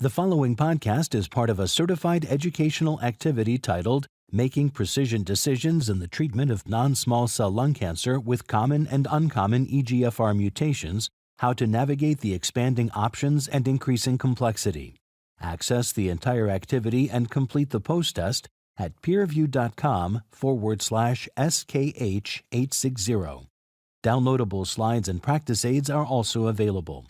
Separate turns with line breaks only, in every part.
The following podcast is part of a certified educational activity titled Making Precision Decisions in the Treatment of Non-Small Cell Lung Cancer with Common and Uncommon EGFR Mutations, How to Navigate the Expanding Options and Increasing Complexity. Access the entire activity and complete the post-test at peerview.com/SKH860. Downloadable slides and practice aids are also available.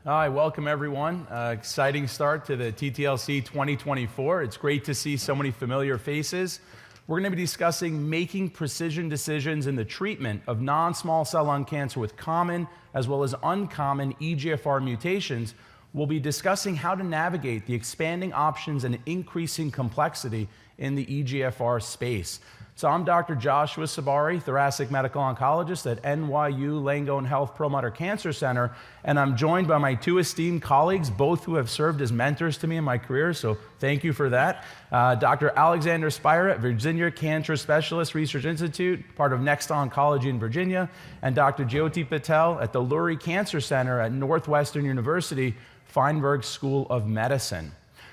Hi, welcome everyone. Exciting start to the TTLC 2024. It's great to see so many familiar faces. We're going to be discussing making precision decisions in the treatment of non-small cell lung cancer with common as well as uncommon EGFR mutations. We'll be discussing how to navigate the expanding options and increasing complexity in the EGFR space. So I'm Dr. Joshua Sabari, thoracic medical oncologist at NYU Langone Health Perlmutter Cancer Center, and I'm joined by my two esteemed colleagues, both who have served as mentors to me in my career, so thank you for that. Dr. Alexander Spira at Virginia Cancer Specialist Research Institute, part of Next Oncology in Virginia, and Dr. Jyoti Patel at the Lurie Cancer Center at Northwestern University, Feinberg School of Medicine.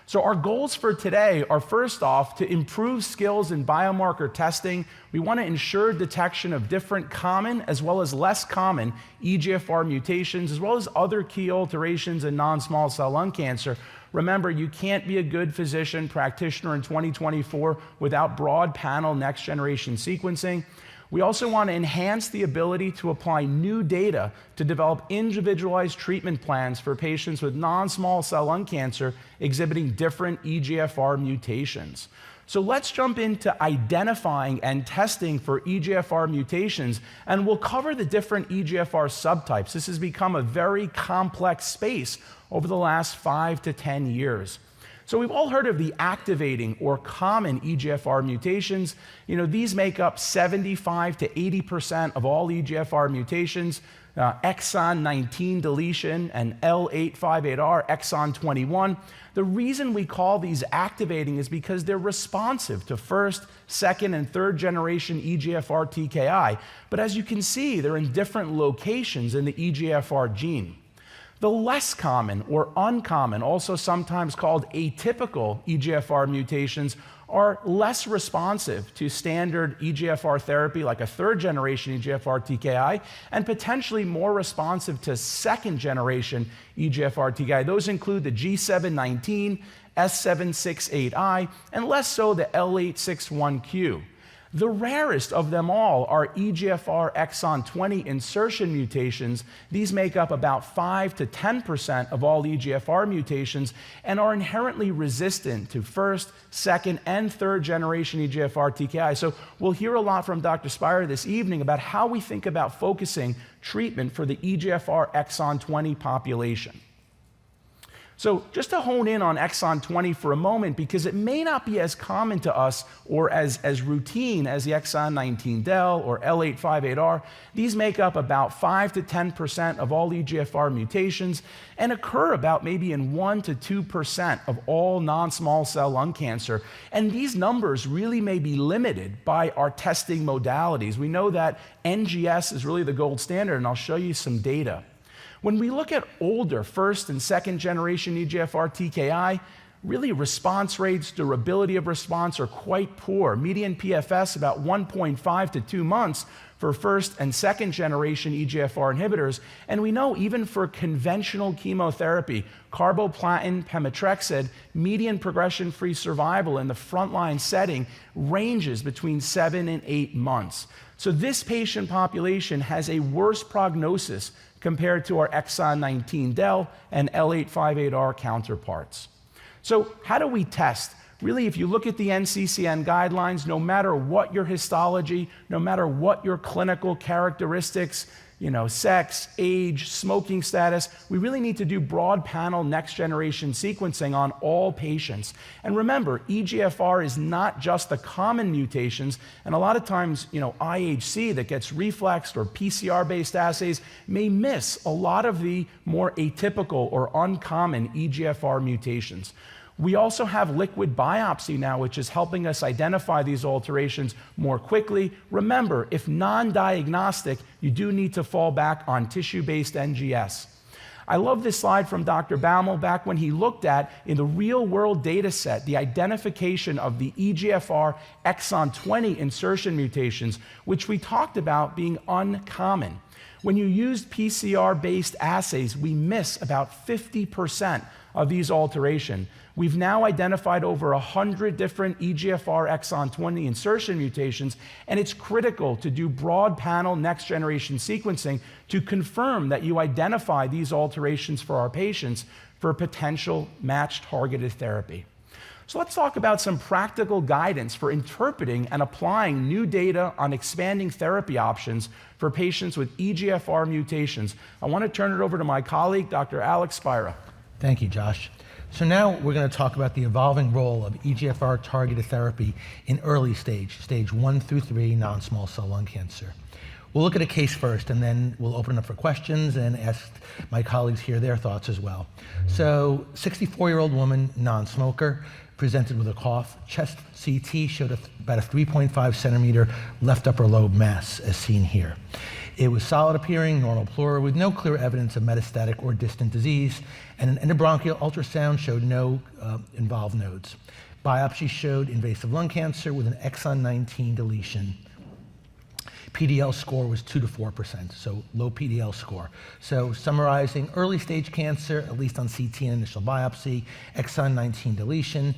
So our goals for today are, first off, to improve skills in biomarker testing. We want to ensure detection of different common as well as less common EGFR mutations, as well as other key alterations in non-small cell lung cancer. Remember, you can't be a good physician practitioner in 2024 without broad panel next-generation sequencing. We also want to enhance the ability to apply new data to develop individualized treatment plans for patients with non-small cell lung cancer exhibiting different EGFR mutations. So let's jump into identifying and testing for EGFR mutations, and we'll cover the different EGFR subtypes. This has become a very complex space over the last 5 to 10 years. So we've all heard of the activating or common EGFR mutations. These make up 75 to 80% of all EGFR mutations. Exon 19 deletion and L858R, exon 21. The reason we call these activating is because they're responsive to first, second, and third generation EGFR TKI. But as you can see, they're in different locations in the EGFR gene. The less common or uncommon, also sometimes called atypical EGFR mutations, are less responsive to standard EGFR therapy like a third generation EGFR TKI, and potentially more responsive to second generation EGFR TKI. Those include the G719, S768I, and less so the L861Q. The rarest of them all are EGFR exon 20 insertion mutations. These make up about 5 to 10% of all EGFR mutations and are inherently resistant to first, second, and third generation EGFR TKI. So we'll hear a lot from Dr. Spira this evening about how we think about focusing treatment for the EGFR exon 20 population. So just to hone in on exon 20 for a moment, because it may not be as common to us or as routine as the exon 19 del or L858R, these make up about 5 to 10% of all EGFR mutations and occur about maybe in 1 to 2% of all non-small cell lung cancer. And these numbers really may be limited by our testing modalities. We know that NGS is really the gold standard, and I'll show you some data. When we look at older first and second generation EGFR TKI, really response rates, durability of response are quite poor. Median PFS about 1.5 to 2 months for first and second generation EGFR inhibitors. And we know even for conventional chemotherapy, carboplatin, pemetrexed, median progression-free survival in the frontline setting ranges between 7 and 8 months. So this patient population has a worse prognosis compared to our exon 19 del and L858R counterparts. So how do we test? Really, if you look at the NCCN guidelines, no matter what your histology, no matter what your clinical characteristics, sex, age, smoking status, we really need to do broad panel next generation sequencing on all patients. And remember, EGFR is not just the common mutations, and a lot of times, IHC that gets reflexed or PCR-based assays may miss a lot of the more atypical or uncommon EGFR mutations. We also have liquid biopsy now, which is helping us identify these alterations more quickly. Remember, if non-diagnostic, you do need to fall back on tissue-based NGS. I love this slide from Dr. Baumel back when he looked at, in the real-world data set, the identification of the EGFR exon 20 insertion mutations, which we talked about being uncommon. When you use PCR-based assays, we miss about 50% of these alterations. We've now identified over 100 different EGFR exon 20 insertion mutations, and it's critical to do broad panel next-generation sequencing to confirm that you identify these alterations for our patients for potential matched targeted therapy. So let's talk about some practical guidance for interpreting and applying new data on expanding therapy options for patients with EGFR mutations. I want to turn it over to my colleague, Dr. Alex Spira.
Thank you, Josh. So now we're going to talk about the evolving role of EGFR targeted therapy in early stage 1 through 3 non-small cell lung cancer. We'll look at a case first, and then we'll open it up for questions and ask my colleagues here their thoughts as well. So 64-year-old woman, non-smoker, presented with a cough. Chest CT showed about a 3.5 centimeter left upper lobe mass, as seen here. It was solid appearing, normal pleural, with no clear evidence of metastatic or distant disease, and an endobronchial ultrasound showed no involved nodes. Biopsy showed invasive lung cancer with an exon 19 deletion. PDL score was 2 to 4%, so low PDL score. So summarizing, early stage cancer, at least on CT and initial biopsy, exon 19 deletion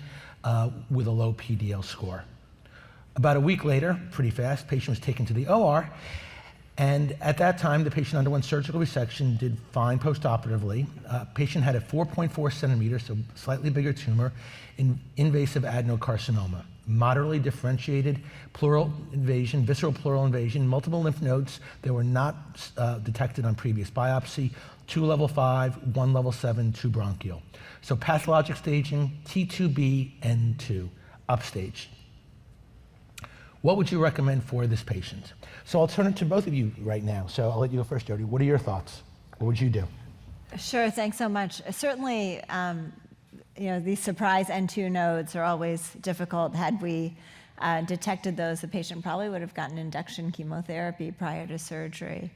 with a low PDL score. About a week later, pretty fast, patient was taken to the OR, and at that time, the patient underwent surgical resection, did fine postoperatively. Patient had a 4.4 centimeter, so slightly bigger tumor, invasive adenocarcinoma. Moderately differentiated pleural invasion, visceral pleural invasion, multiple lymph nodes that were not detected on previous biopsy, 2 level 5, 1 level 7, 2 bronchial. So pathologic staging, T2B, N2, upstage. What would you recommend for this patient? So I'll turn it to both of you right now. So I'll let you go first, Jody. What are your thoughts? What would you do?
Sure, thanks so much. Certainly, these surprise N2 nodes are always difficult. Had we detected those, the patient probably would have gotten induction chemotherapy prior to surgery.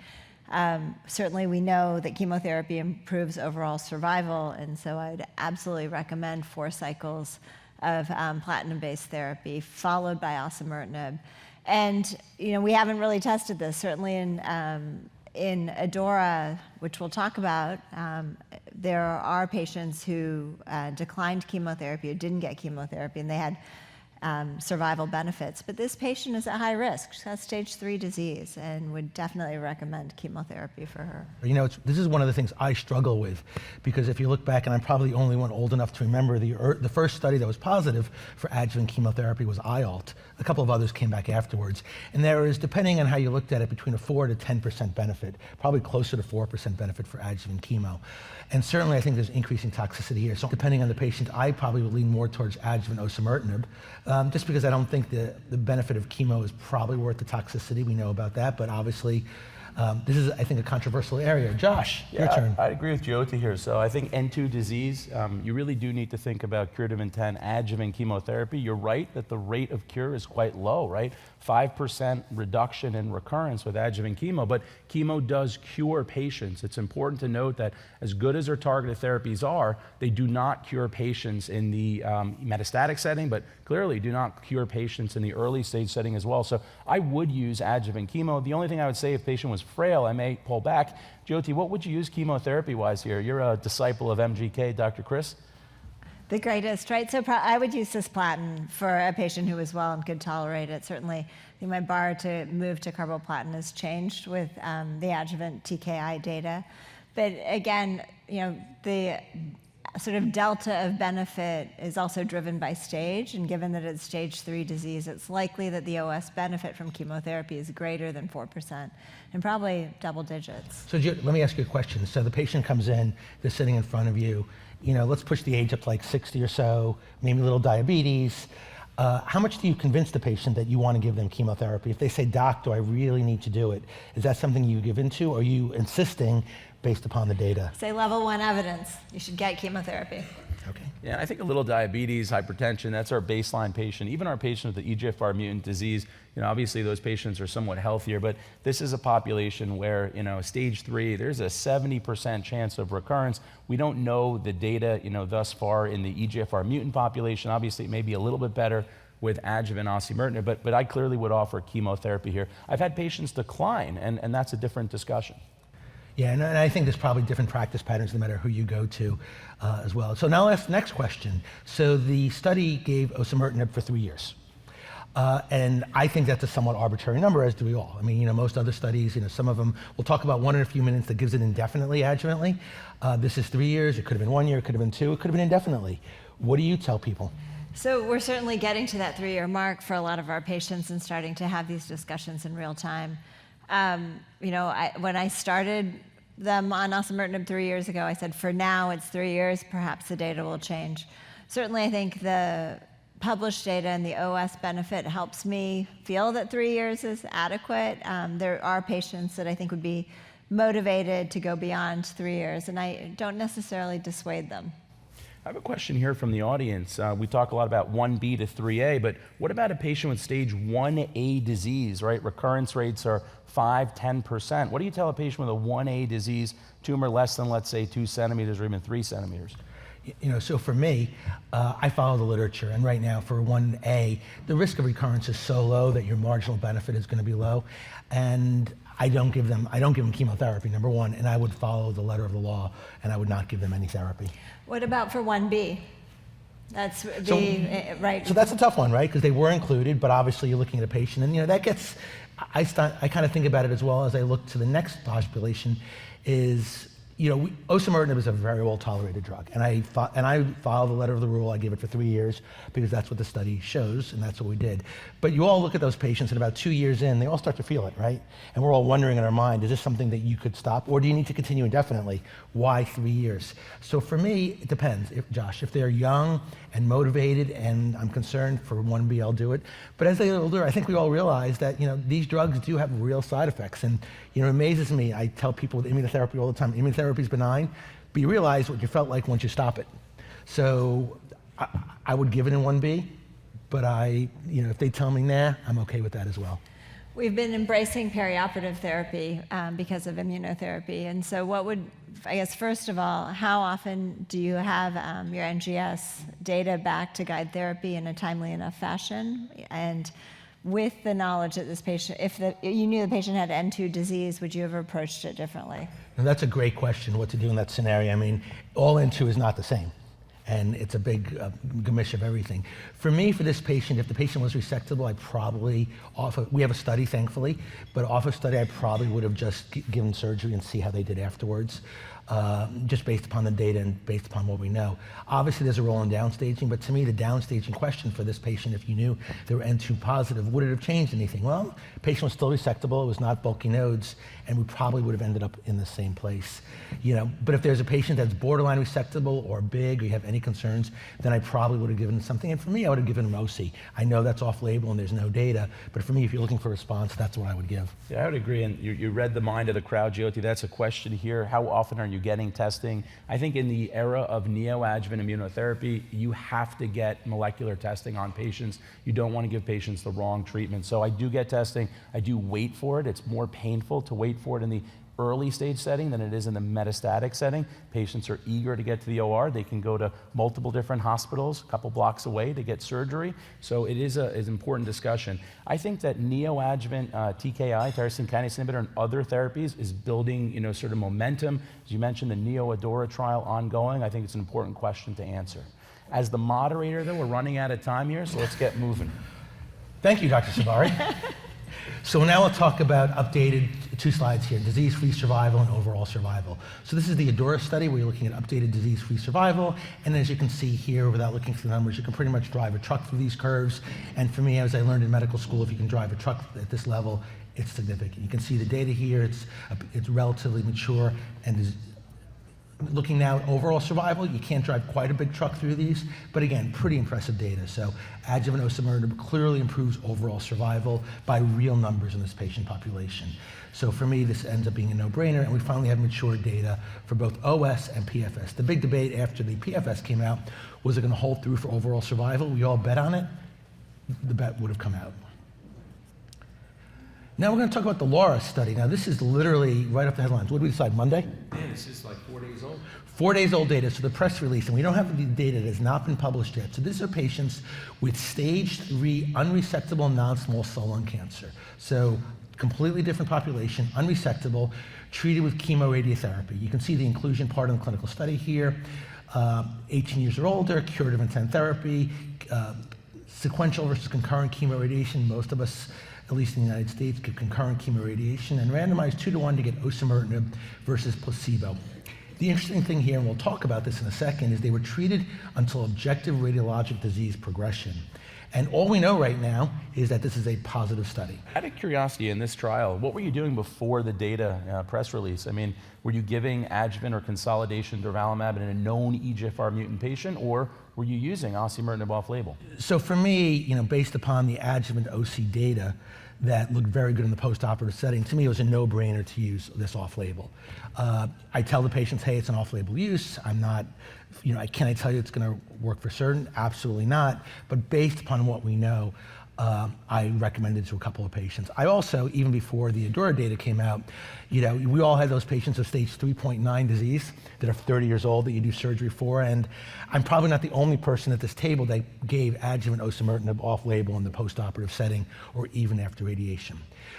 Certainly, we know that chemotherapy improves overall survival, and so I'd absolutely recommend 4 cycles of platinum-based therapy, followed by osimertinib. And we haven't really tested this. Certainly in Adora, which we'll talk about, there are patients who declined chemotherapy or didn't get chemotherapy, and they had survival benefits. But this patient is at high risk. She has stage 3 disease and would definitely recommend chemotherapy for her.
This is one of the things I struggle with, because if you look back, and I'm probably the only one old enough to remember, the first study that was positive for adjuvant chemotherapy was IALT. A couple of others came back afterwards. And there is, depending on how you looked at it, between a 4 to 10% benefit, probably closer to 4% benefit for adjuvant chemo. And certainly I think there's increasing toxicity here. So depending on the patient, I probably would lean more towards adjuvant osimertinib, just because I don't think the benefit of chemo is probably worth the toxicity. We know about that, but obviously this is, I think, a controversial area. Josh, your turn.
I agree with Jyoti here. So I think N2 disease, you really do need to think about curative intent adjuvant chemotherapy. You're right that the rate of cure is quite low, right? 5% reduction in recurrence with adjuvant chemo, but chemo does cure patients. It's important to note that as good as our targeted therapies are, they do not cure patients in the metastatic setting, but clearly do not cure patients in the early stage setting as well. So I would use adjuvant chemo. The only thing I would say, if patient was frail, I may pull back. Jyoti, what would you use chemotherapy-wise here? You're a disciple of MGK, Dr. Chris.
The greatest, right? So I would use cisplatin for a patient who is well and could tolerate it. Certainly, I think my bar to move to carboplatin has changed with the adjuvant TKI data. But again, the sort of delta of benefit is also driven by stage, and given that it's stage 3 disease, it's likely that the OS benefit from chemotherapy is greater than 4%, and probably double digits.
So let me ask you a question. So the patient comes in, they're sitting in front of you, let's push the age up to like 60 or so, maybe a little diabetes. How much do you convince the patient that you want to give them chemotherapy? If they say, "Doc, do I really need to do it?" Is that something you give into, or are you insisting based upon the data?
Say level 1 evidence, you should get chemotherapy.
Okay.
Yeah, I think a little diabetes, hypertension, that's our baseline patient. Even our patient with the EGFR mutant disease, obviously those patients are somewhat healthier, but this is a population where, stage 3, there's a 70% chance of recurrence. We don't know the data, thus far in the EGFR mutant population. Obviously, it may be a little bit better with adjuvant osimertinib, but I clearly would offer chemotherapy here. I've had patients decline, and that's a different discussion.
Yeah, and I think there's probably different practice patterns no matter who you go to as well. So now let's next question. So the study gave osimertinib for 3 years. And I think that's a somewhat arbitrary number, as do we all. I mean, most other studies, some of them, we'll talk about one in a few minutes that gives it indefinitely adjuvantly. This is 3 years, it could have been 1 year, it could have been 2, it could have been indefinitely. What do you tell people?
So we're certainly getting to that 3-year mark for a lot of our patients and starting to have these discussions in real time. When I started them on osimertinib 3 years ago, I said, for now it's 3 years, perhaps the data will change. Certainly I think the published data and the OS benefit helps me feel that 3 years is adequate. There are patients that I think would be motivated to go beyond 3 years, and I don't necessarily dissuade them.
I have a question here from the audience. We talk a lot about 1B to 3A, but what about a patient with stage 1A disease, right? Recurrence rates are 5, 10%. What do you tell a patient with a 1A disease, tumor less than, let's say, 2 centimeters or even 3 centimeters?
So for me, I follow the literature, and right now for 1A, the risk of recurrence is so low that your marginal benefit is going to be low, and I don't give them chemotherapy, number one, and I would follow the letter of the law, and I would not give them any therapy.
What about for 1B? That's the, right.
So that's a tough one, right? Because they were included, but obviously you're looking at a patient, and that gets, I kind of think about it as well as I look to the next population is, osimertinib is a very well-tolerated drug, and I follow the letter of the rule. I give it for 3 years because that's what the study shows, and that's what we did. But you all look at those patients, and about 2 years in, they all start to feel it, right? And we're all wondering in our mind, is this something that you could stop, or do you need to continue indefinitely? Why 3 years? So for me, it depends, Josh. If they're young and motivated, and I'm concerned for 1B, I'll do it. But as they get older, I think we all realize that these drugs do have real side effects, and it amazes me. I tell people with immunotherapy all the time, immunotherapy is benign, but you realize what you felt like once you stop it. So I would give it in 1B, but if they tell me nah, I'm okay with that as well.
We've been embracing perioperative therapy because of immunotherapy. And so first of all, how often do you have your NGS data back to guide therapy in a timely enough fashion? And with the knowledge that this patient, if you knew the patient had N2 disease, would you have approached it differently?
And that's a great question, what to do in that scenario. I mean, all N2 is not the same, and it's a big gamish of everything. For me, for this patient, if the patient was resectable, I'd probably we have a study, thankfully, but off a study, I probably would have just given surgery and see how they did afterwards. Just based upon the data and based upon what we know. Obviously, there's a role in downstaging, but to me, the downstaging question for this patient, if you knew they were N2 positive, would it have changed anything? Well, the patient was still resectable, it was not bulky nodes, and we probably would have ended up in the same place. But if there's a patient that's borderline resectable or big, or you have any concerns, then I probably would have given something. And for me, I would have given OC. I know that's off-label and there's no data, but for me, if you're looking for a response, that's what I would give.
Yeah, I would agree, and you read the mind of the crowd, Jyoti. That's a question here. How often are you getting testing? I think in the era of neoadjuvant immunotherapy, you have to get molecular testing on patients. You don't want to give patients the wrong treatment. So I do get testing. I do wait for it. It's more painful to wait for it in the early stage setting than it is in the metastatic setting. Patients are eager to get to the OR. They can go to multiple different hospitals a couple blocks away to get surgery. So it is an important discussion. I think that neoadjuvant TKI, tyrosine kinase inhibitor, and other therapies is building sort of momentum. As you mentioned, the Adora trial ongoing. I think it's an important question to answer. As the moderator, though, we're running out of time here, so let's get moving.
Thank you, Dr. Sabari. So now we'll talk about updated, 2 slides here, disease-free survival and overall survival. So this is the Adora study where you're looking at updated disease-free survival. And as you can see here, without looking through the numbers, you can pretty much drive a truck through these curves. And for me, as I learned in medical school, if you can drive a truck at this level, it's significant. You can see the data here, it's relatively mature and Looking now at overall survival, you can't drive quite a big truck through these, but again, pretty impressive data. So adjuvant osimertinib clearly improves overall survival by real numbers in this patient population. So for me, this ends up being a no-brainer, and we finally have mature data for both OS and PFS. The big debate after the PFS came out, was it going to hold through for overall survival? We all bet on it. The bet would have come out. Now we're going to talk about the Laura study. Now this is literally right off the headlines. What did we decide, Monday?
Yeah, this is like 4 days old.
4 days old data, so the press release, and we don't have the data that has not been published yet. So these are patients with stage 3 unresectable non-small cell lung cancer. So completely different population, unresectable, treated with chemoradiotherapy. You can see the inclusion part of the clinical study here. 18 years or older, curative intent therapy, sequential versus concurrent chemoradiation. Most of us, at least in the United States, get concurrent chemoradiation, and randomized 2-to-1 to get osimertinib versus placebo. The interesting thing here, and we'll talk about this in a second, is they were treated until objective radiologic disease progression. And all we know right now is that this is a positive study.
Out of curiosity, in this trial, what were you doing before the data press release? I mean, were you giving adjuvant or consolidation durvalumab in a known EGFR mutant patient, or were you using osimertinib off-label?
So for me, based upon the adjuvant OC data that looked very good in the post-operative setting, to me it was a no-brainer to use this off-label. I tell the patients, hey, it's an off-label use. I'm not, can I tell you it's going to work for certain? Absolutely not. But based upon what we know, I recommended it to a couple of patients. I also, even before the Adora data came out, we all had those patients with stage 3.9 disease that are 30 years old that you do surgery for, and I'm probably not the only person at this table that gave adjuvant osimertinib off-label in the post-operative setting or even after radiation.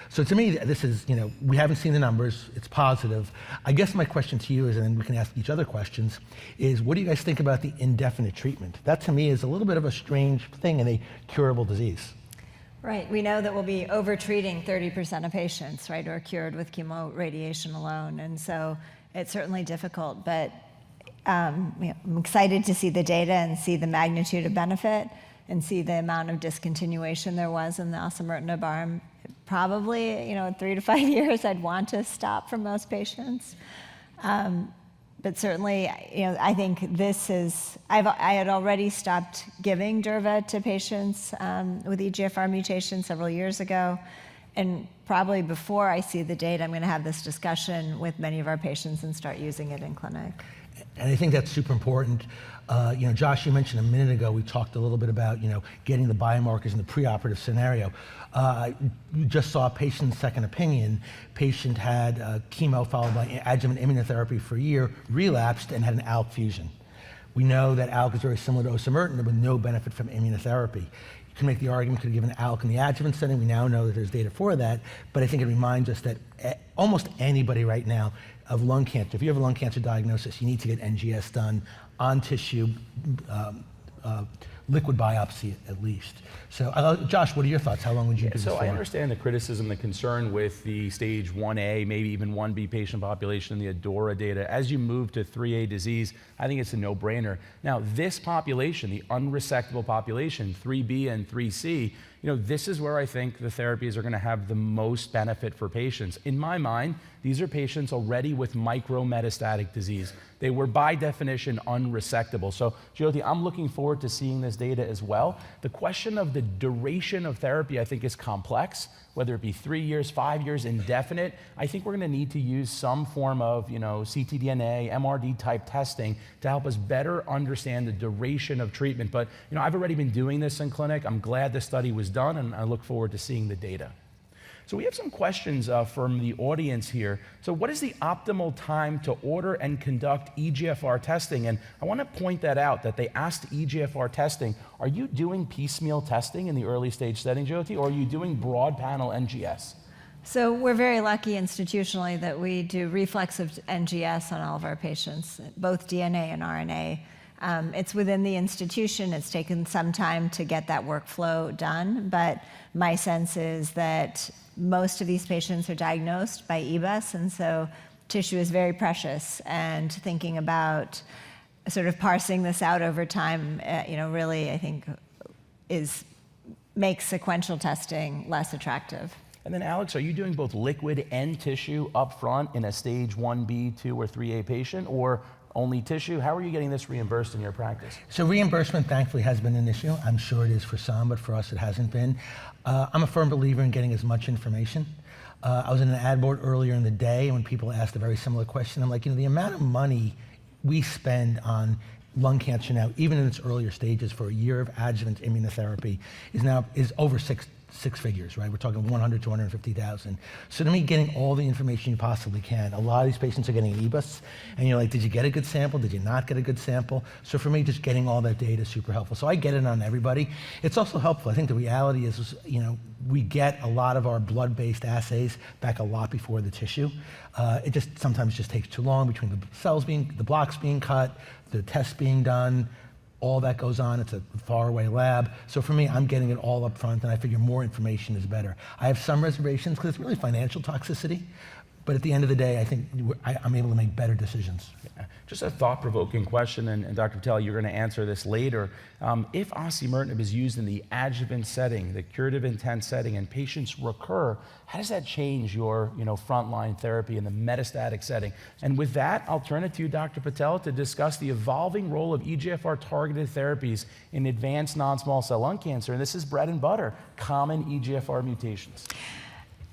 So to me, this is, we haven't seen the numbers, it's positive. I guess my question to you is, and then we can ask each other questions, is what do you guys think about the indefinite treatment? That to me is a little bit of a strange thing in a curable disease.
Right, we know that we'll be over-treating 30% of patients, right, who are cured with chemoradiation alone, and so it's certainly difficult, but I'm excited to see the data and see the magnitude of benefit and see the amount of discontinuation there was in the osimertinib arm. Probably, 3 to 5 years, I'd want to stop for most patients. But certainly, I think this is, I had already stopped giving durva to patients with EGFR mutations several years ago. And probably before I see the data, I'm going to have this discussion with many of our patients and start using it in clinic.
And I think that's super important. Josh, you mentioned a minute ago, we talked a little bit about, getting the biomarkers in the preoperative scenario. We just saw a patient's second opinion. Patient had chemo followed by adjuvant immunotherapy for a year, relapsed, and had an ALK fusion. We know that ALK is very similar to osimertinib with no benefit from immunotherapy. You can make the argument could have given ALK in the adjuvant setting. We now know that there's data for that, but I think it reminds us that almost anybody right now of lung cancer, if you have a lung cancer diagnosis, you need to get NGS done on tissue, liquid biopsy at least. So Josh, what are your thoughts? How long would you do this for?
So I understand the criticism, the concern with the stage 1A, maybe even 1B patient population in the Adora data. As you move to 3A disease, I think it's a no-brainer. Now, this population, the unresectable population, 3B and 3C, this is where I think the therapies are going to have the most benefit for patients. In my mind, these are patients already with micrometastatic disease. They were by definition unresectable. So Jyoti, I'm looking forward to seeing this data as well. The question of the duration of therapy I think is complex, whether it be 3 years, 5 years, indefinite. I think we're going to need to use some form of ctDNA, MRD type testing to help us better understand the duration of treatment. But I've already been doing this in clinic. I'm glad the study was done, and I look forward to seeing the data. So we have some questions from the audience here. So what is the optimal time to order and conduct EGFR testing? And I want to point that out, that they asked EGFR testing. Are you doing piecemeal testing in the early stage setting, Jyoti, or are you doing broad panel NGS?
So we're very lucky institutionally that we do reflexive NGS on all of our patients, both DNA and RNA. It's within the institution. It's taken some time to get that workflow done, but my sense is that most of these patients are diagnosed by EBUS, and so tissue is very precious, and thinking about sort of parsing this out over time, really I think makes sequential testing less attractive.
And then Alex, are you doing both liquid and tissue up front in a stage 1B, 2, or 3A patient, or only tissue. How are you getting this reimbursed in your practice?
So reimbursement, thankfully, has been an issue. I'm sure it is for some, but for us, it hasn't been. I'm a firm believer in getting as much information. I was in an ad board earlier in the day when people asked a very similar question. I'm like, the amount of money we spend on lung cancer now, even in its earlier stages, for a year of adjuvant immunotherapy is over six figures, right? We're talking 100, 250,000. So to me, getting all the information you possibly can. A lot of these patients are getting an EBUS, and you're like, did you get a good sample? Did you not get a good sample? So for me, just getting all that data is super helpful. So I get it on everybody. It's also helpful. I think the reality is, we get a lot of our blood-based assays back a lot before the tissue. It just sometimes just takes too long between the blocks being cut, the tests being done. All that goes on. It's a faraway lab. So for me, I'm getting it all up front, and I figure more information is better. I have some reservations because it's really financial toxicity. But at the end of the day, I think I'm able to make better decisions.
Yeah. Just a thought-provoking question, and Dr. Patel, you're going to answer this later. If osimertinib is used in the adjuvant setting, the curative intent setting, and patients recur, how does that change your frontline therapy in the metastatic setting? And with that, I'll turn it to you, Dr. Patel, to discuss the evolving role of EGFR-targeted therapies in advanced non-small cell lung cancer. And this is bread and butter, common EGFR mutations.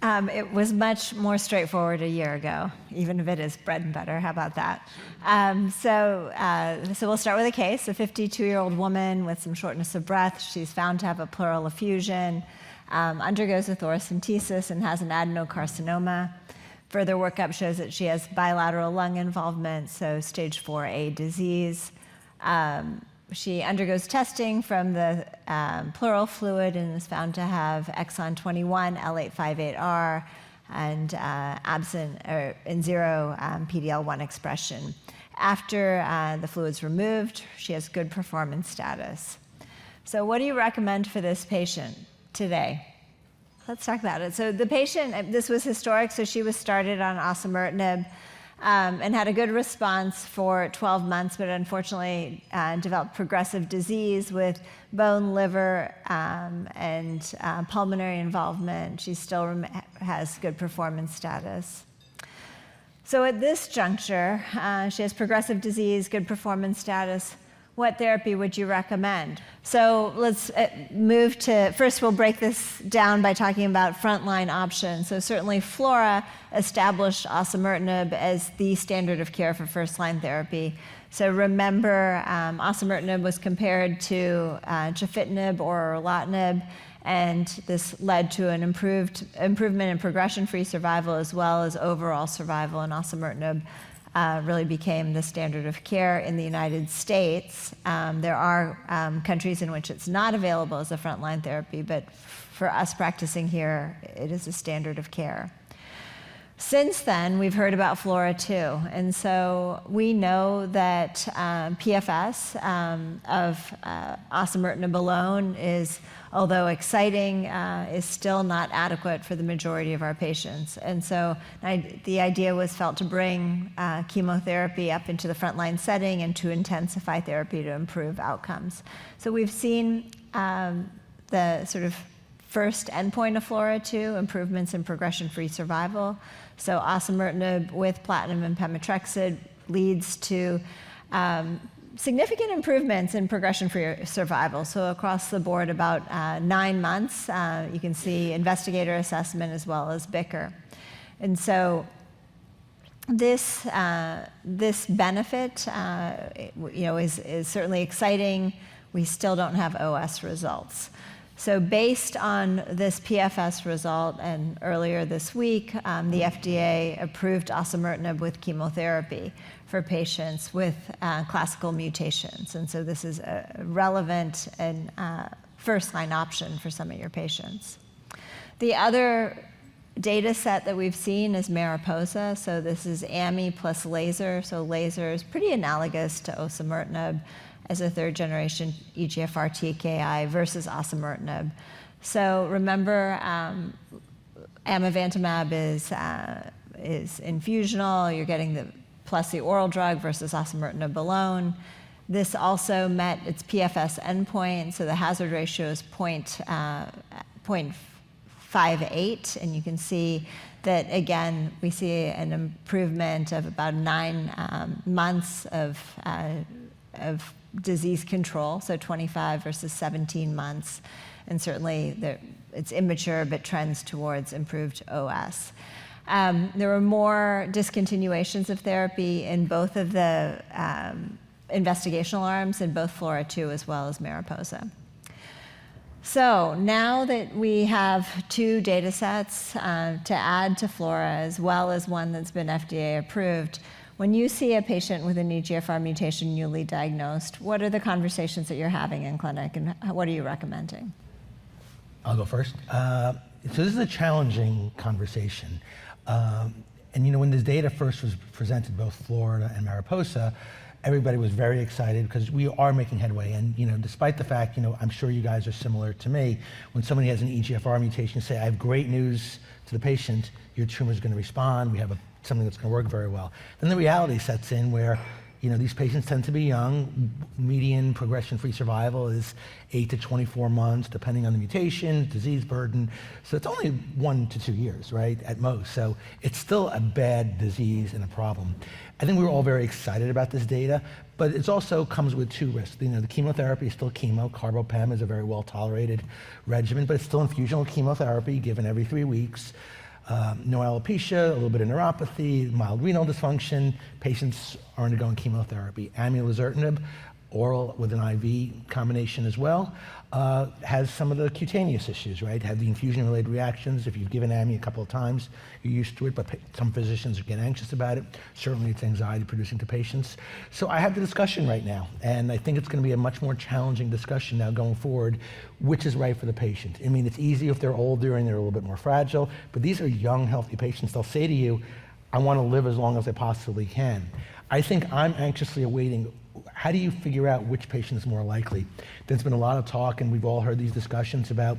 It was much more straightforward a year ago, even if it is bread and butter. How about that? So we'll start with a case. A 52-year-old woman with some shortness of breath. She's found to have a pleural effusion, undergoes a thoracentesis, and has an adenocarcinoma. Further workup shows that she has bilateral lung involvement, so stage 4A disease. She undergoes testing from the pleural fluid and is found to have exon 21, L858R, and absent and zero PD-L1 expression. After the fluid's removed, she has good performance status. So what do you recommend for this patient today? Let's talk about it. So the patient, this was historic, so she was started on osimertinib. And had a good response for 12 months, but unfortunately developed progressive disease with bone, liver, and pulmonary involvement. She still has good performance status. So at this juncture, she has progressive disease, good performance status. What therapy would you recommend? So let's move to, first we'll break this down by talking about frontline options. So certainly Flora established osimertinib as the standard of care for first-line therapy. So remember, osimertinib was compared to gefitinib or erlotinib, and this led to an improvement in progression-free survival as well as overall survival, and osimertinib really became the standard of care in the United States. There are countries in which it's not available as a frontline therapy, but for us practicing here, it is a standard of care. Since then, we've heard about FLAURA2, and so we know that PFS of osimertinib alone is, although exciting, is still not adequate for the majority of our patients. And so the idea was felt to bring chemotherapy up into the frontline setting and to intensify therapy to improve outcomes. So we've seen the sort of first endpoint of FLAURA2, improvements in progression-free survival. So osimertinib with platinum and pemetrexed leads to significant improvements in progression-free survival. So across the board, about 9 months. You can see investigator assessment as well as BICR. And so this benefit, is certainly exciting. We still don't have OS results. So based on this PFS result, and earlier this week, the FDA approved osimertinib with chemotherapy for patients with classical mutations. And so this is a relevant and first-line option for some of your patients. The other data set that we've seen is Mariposa. So this is AMI plus laser. So laser is pretty analogous to osimertinib as a third-generation EGFR TKI versus osimertinib. So remember, amivantamab is infusional. You're getting the plus the oral drug versus osimertinib alone. This also met its PFS endpoint, so the hazard ratio is 0.58, and you can see that again, we see an improvement of about 9 months of disease control, so 25 versus 17 months. And certainly it's immature, but trends towards improved OS. There were more discontinuations of therapy in both of the investigational arms in both FLAURA2 as well as Mariposa. So now that we have 2 data sets to add to FLAURA as well as one that's been FDA approved, when you see a patient with an EGFR mutation newly diagnosed, what are the conversations that you're having in clinic and what are you recommending?
I'll go first. So this is a challenging conversation. And when this data first was presented, both Florida and Mariposa, everybody was very excited because we are making headway. And despite the fact, I'm sure you guys are similar to me, when somebody has an EGFR mutation, say, I have great news to the patient, your tumor is going to respond, we have something that's going to work very well. Then the reality sets in where these patients tend to be young. Median progression-free survival is 8 to 24 months, depending on the mutation, disease burden. So it's only 1 to 2 years, right, at most. So it's still a bad disease and a problem. I think we were all very excited about this data, but it also comes with 2 risks. The chemotherapy is still chemo. Carbo-Pem is a very well-tolerated regimen, but it's still infusional chemotherapy given every 3 weeks. No alopecia, a little bit of neuropathy, mild renal dysfunction. Patients are undergoing chemotherapy. Amulozertinib, oral with an IV combination as well, has some of the cutaneous issues, right? Have the infusion-related reactions. If you've given AMI a couple of times, you're used to it, but some physicians get anxious about it. Certainly it's anxiety-producing to patients. So I have the discussion right now, and I think it's going to be a much more challenging discussion now going forward, which is right for the patient. I mean, it's easy if they're older and they're a little bit more fragile, but these are young, healthy patients. They'll say to you, I want to live as long as I possibly can. I think I'm anxiously awaiting, how do you figure out which patient is more likely? There's been a lot of talk, and we've all heard these discussions about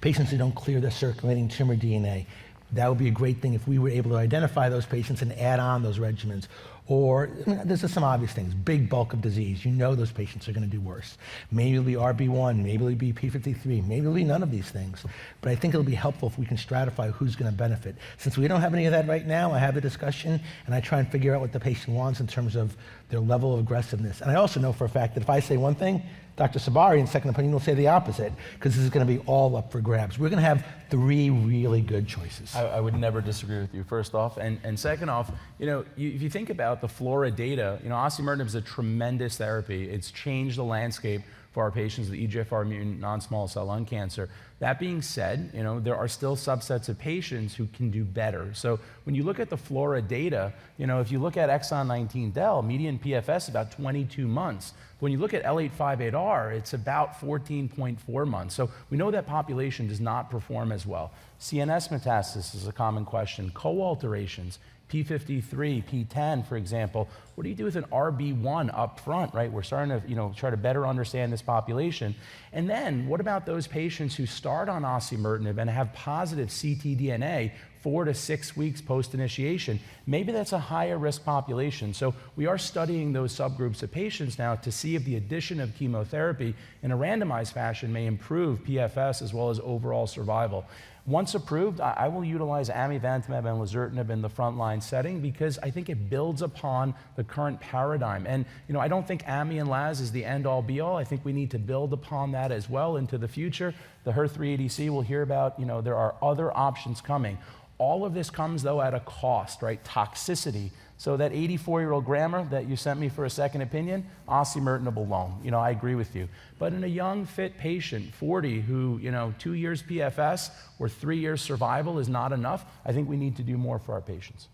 patients who don't clear their circulating tumor DNA. That would be a great thing if we were able to identify those patients and add on those regimens. Or, there's some obvious things, big bulk of disease. Those patients are going to do worse. Maybe it'll be RB1, maybe it'll be P53, maybe it'll be none of these things. But I think it'll be helpful if we can stratify who's going to benefit. Since we don't have any of that right now, I have the discussion, and I try and figure out what the patient wants in terms of their level of aggressiveness. And I also know for a fact that if I say one thing, Dr. Sabari, in second opinion, will say the opposite, because this is going to be all up for grabs. We're going to have 3 really good choices.
I would never disagree with you, first off. And second off, if you think about the FLAURA data, osimertinib is a tremendous therapy. It's changed the landscape for our patients with EGFR mutant non-small cell lung cancer. That being said, there are still subsets of patients who can do better. So when you look at the FLAURA data, if you look at Exon 19 del, median PFS about 22 months. When you look at L858R, it's about 14.4 months. So we know that population does not perform as well. CNS metastasis is a common question. Co-alterations, P53, P10, for example. What do you do with an RB1 up front, right? We're starting to try to better understand this population. And then what about those patients who start on osimertinib and have positive ctDNA 4 to 6 weeks post-initiation? Maybe that's a higher risk population. So we are studying those subgroups of patients now to see if the addition of chemotherapy in a randomized fashion may improve PFS as well as overall survival. Once approved, I will utilize amivantamab and lazertinib in the frontline setting because I think it builds upon the current paradigm. And I don't think AMI and LAZ is the end-all be-all. I think we need to build upon that as well into the future. The HER3 ADC we'll hear about, there are other options coming. All of this comes, though, at a cost, right? Toxicity. So that 84-year-old grandma that you sent me for a second opinion, osimertinib alone. I agree with you. But in a young, fit patient, 40, who, 2 years PFS or 3 years survival is not enough, I think we need to do more for our patients.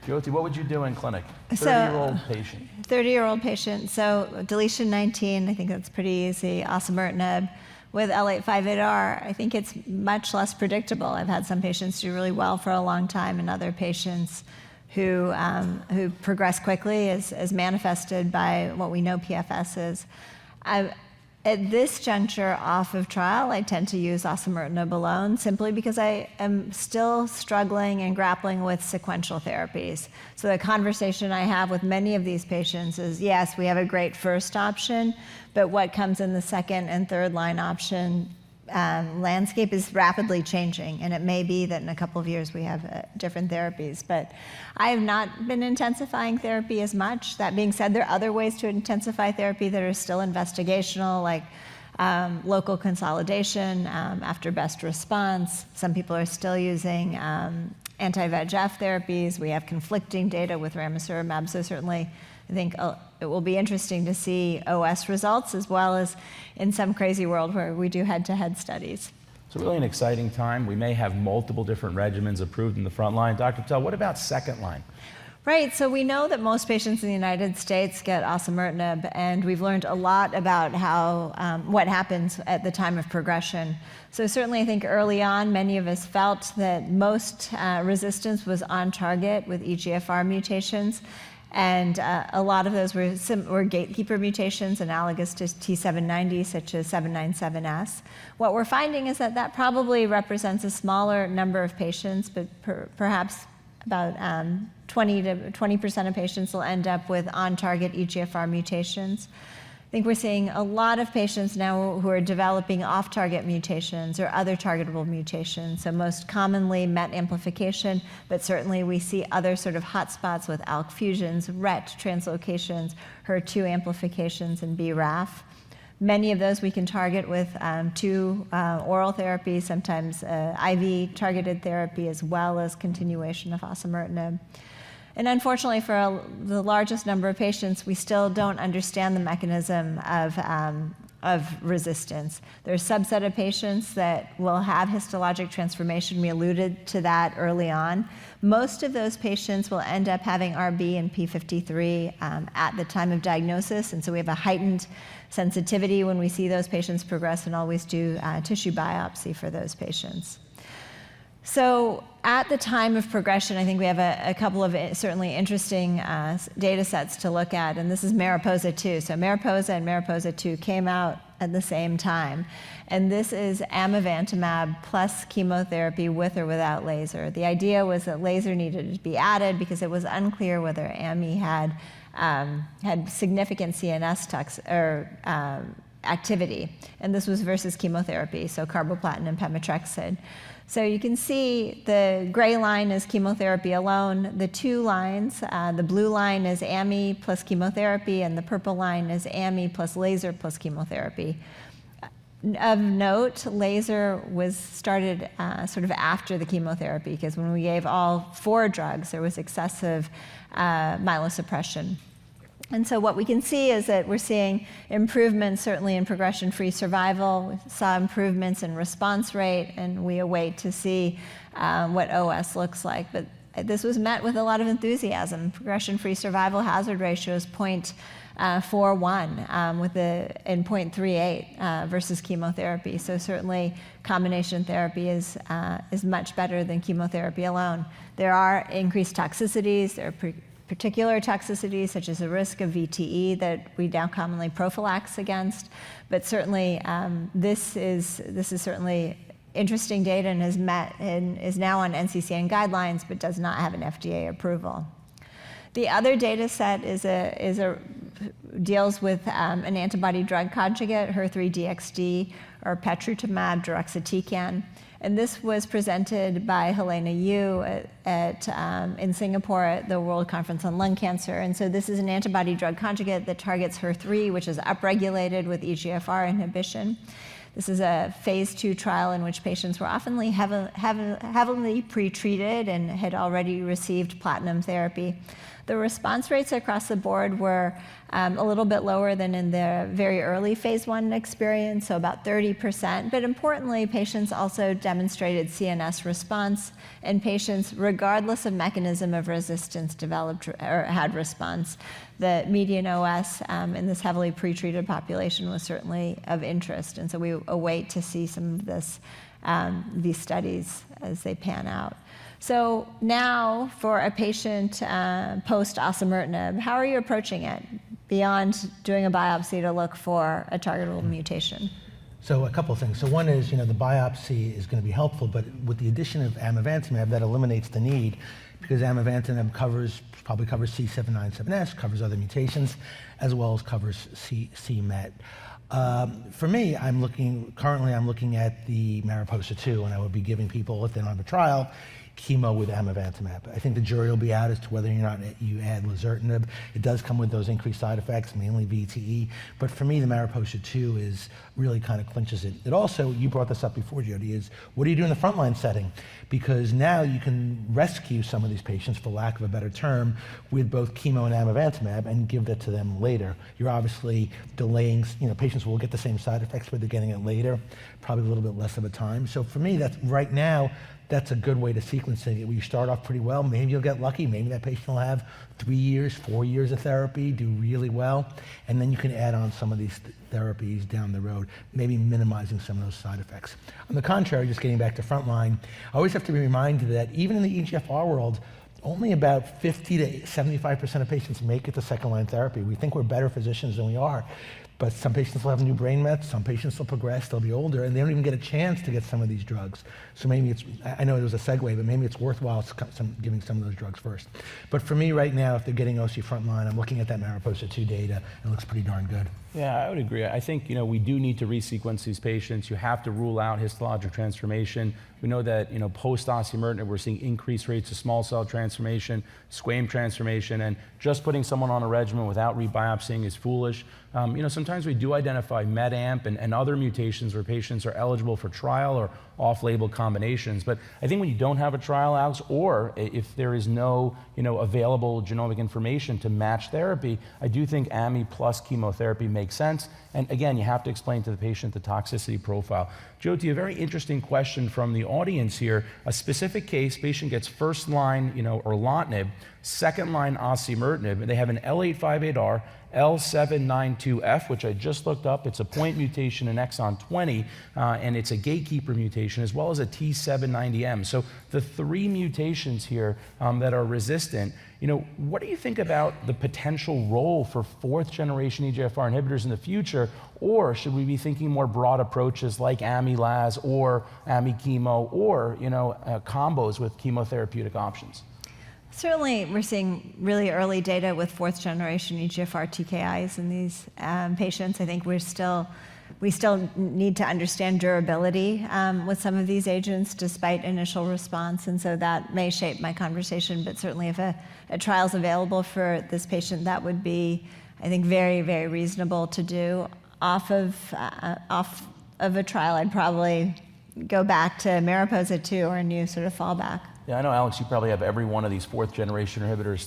Jyoti, what would you do in clinic? 30-year-old patient.
30-year-old patient. So deletion 19, I think that's pretty easy. Osimertinib. With L858R, I think it's much less predictable. I've had some patients do really well for a long time and other patients who progress quickly as manifested by what we know PFS is. At this juncture off of trial, I tend to use osimertinib alone simply because I am still struggling and grappling with sequential therapies. So the conversation I have with many of these patients is, yes, we have a great first option, but what comes in the second and third line option landscape is rapidly changing, and it may be that in a couple of years we have different therapies. But I have not been intensifying therapy as much. That being said, there are other ways to intensify therapy that are still investigational, like local consolidation after best response. Some people are still using anti-VEGF therapies. We have conflicting data with ramucirumab, so certainly I think it will be interesting to see OS results, as well as in some crazy world where we do head-to-head studies.
It's really an exciting time. We may have multiple different regimens approved in the front line. Dr. Patel, what about second line?
Right, so we know that most patients in the United States get osimertinib, and we've learned a lot about how what happens at the time of progression. So certainly I think early on, many of us felt that most resistance was on target with EGFR mutations, and a lot of those were gatekeeper mutations analogous to T790, such as 797S. What we're finding is that that probably represents a smaller number of patients, but perhaps about 20% of patients will end up with on-target EGFR mutations. I think we're seeing a lot of patients now who are developing off-target mutations or other targetable mutations. So most commonly MET amplification, but certainly we see other sort of hotspots with ALK fusions, RET translocations, HER2 amplifications, and BRAF. Many of those we can target with two oral therapies, sometimes IV targeted therapy, as well as continuation of osimertinib. And unfortunately, for the largest number of patients, we still don't understand the mechanism of resistance. There's a subset of patients that will have histologic transformation. We alluded to that early on. Most of those patients will end up having RB and P53 at the time of diagnosis, and so we have a heightened sensitivity when we see those patients progress, and always do tissue biopsy for those patients. So at the time of progression, I think we have a couple of certainly interesting data sets to look at, and this is Mariposa 2. So Mariposa and Mariposa 2 came out at the same time, and this is amivantamab plus chemotherapy with or without laser. The idea was that laser needed to be added because it was unclear whether AMI had significant CNS activity, and this was versus chemotherapy, so carboplatin and pemetrexed. So you can see the gray line is chemotherapy alone. The two lines, the blue line is AMI plus chemotherapy, and the purple line is AMI plus laser plus chemotherapy. Of note, laser was started sort of after the chemotherapy, because when we gave all 4 drugs, there was excessive myelosuppression. And so what we can see is that we're seeing improvements certainly in progression-free survival. We saw improvements in response rate, and we await to see what OS looks like. But this was met with a lot of enthusiasm. Progression-free survival hazard ratio is 0.41 and 0.38 versus chemotherapy. So certainly combination therapy is much better than chemotherapy alone. There are increased toxicities. There are particular toxicities, such as the risk of VTE, that we now commonly prophylax against. But certainly, this is certainly interesting data, and is now on NCCN guidelines, but does not have an FDA approval. The other data set deals with an antibody drug conjugate, HER3-DXd, or patritumab deruxtecan. And this was presented by Helena Yu in Singapore at the World Conference on Lung Cancer. And so this is an antibody drug conjugate that targets HER3, which is upregulated with EGFR inhibition. This is a phase 2 trial in which patients were often heavily pretreated and had already received platinum therapy. The response rates across the board were a little bit lower than in the very early phase 1 experience, so about 30%. But importantly, patients also demonstrated CNS response, and patients, regardless of mechanism of resistance, developed or had response. The median OS in this heavily pretreated population was certainly of interest, and so we await to see some of these studies as they pan out. So now, for a patient post-osimertinib, how are you approaching it beyond doing a biopsy to look for a targetable mutation?
So a couple of things. So one is, the biopsy is going to be helpful, but with the addition of amivantamab, that eliminates the need, because amivantamab probably covers C797S, covers other mutations, as well as covers c-MET. For me, currently I'm looking at the Mariposa 2, and I would be giving people, if they don't have a trial, chemo with amivantamab. I think the jury will be out as to whether or not you add lazertinib. It does come with those increased side effects, mainly VTE, but for me, the Mariposa 2 is really kind of clinches it. It also, you brought this up before, Jody, is what do you do in the frontline setting? Because now you can rescue some of these patients, for lack of a better term, with both chemo and amivantamab and give that to them later. You're obviously delaying, patients will get the same side effects, but they're getting it later, probably a little bit less of a time. So for me, that's right now, that's a good way to sequence it. You start off pretty well, maybe you'll get lucky, maybe that patient will have 3 years, 4 years of therapy, do really well, and then you can add on some of these therapies down the road, maybe minimizing some of those side effects. On the contrary, just getting back to frontline, I always have to be reminded that even in the EGFR world, only about 50 to 75% of patients make it to second-line therapy. We think we're better physicians than we are. But some patients will have new brain mets, some patients will progress, they'll be older, and they don't even get a chance to get some of these drugs. So maybe it's, I know it was a segue, but maybe it's worthwhile giving some of those drugs first. But for me right now, if they're getting OC frontline, I'm looking at that Mariposa 2 data, and it looks pretty darn good.
Yeah, I would agree. I think, we do need to resequence these patients. You have to rule out histologic transformation. We know that, post-osimertinib, we're seeing increased rates of small cell transformation, squam transformation, and just putting someone on a regimen without rebiopsying is foolish. Sometimes we do identify MET-AMP and other mutations where patients are eligible for trial or off-label combinations. But I think when you don't have a trial, Alex, or if there is no, available genomic information to match therapy, I do think AMI plus chemotherapy makes sense. And again, you have to explain to the patient the toxicity profile. Jyoti, a very interesting question from the audience here. A specific case, patient gets first line, erlotinib, second line osimertinib, and they have an L858R, L792F, which I just looked up. It's a point mutation in exon 20, and it's a gatekeeper mutation, as well as a T790M. So the 3 mutations here that are resistant, what do you think about the potential role for 4th generation EGFR inhibitors in the future? Or should we be thinking more broad approaches like AMI-LAZ or AMI-chemo or, combos with chemotherapeutic options?
Certainly, we're seeing really early data with 4th generation EGFR TKIs in these patients. I think we still need to understand durability with some of these agents despite initial response, and so that may shape my conversation, but certainly if a trial's available for this patient, that would be, I think, very, very reasonable to do. Off of a trial, I'd probably go back to Mariposa 2 or a new sort of fallback.
Yeah, I know, Alex, you probably have every one of these 4th generation inhibitor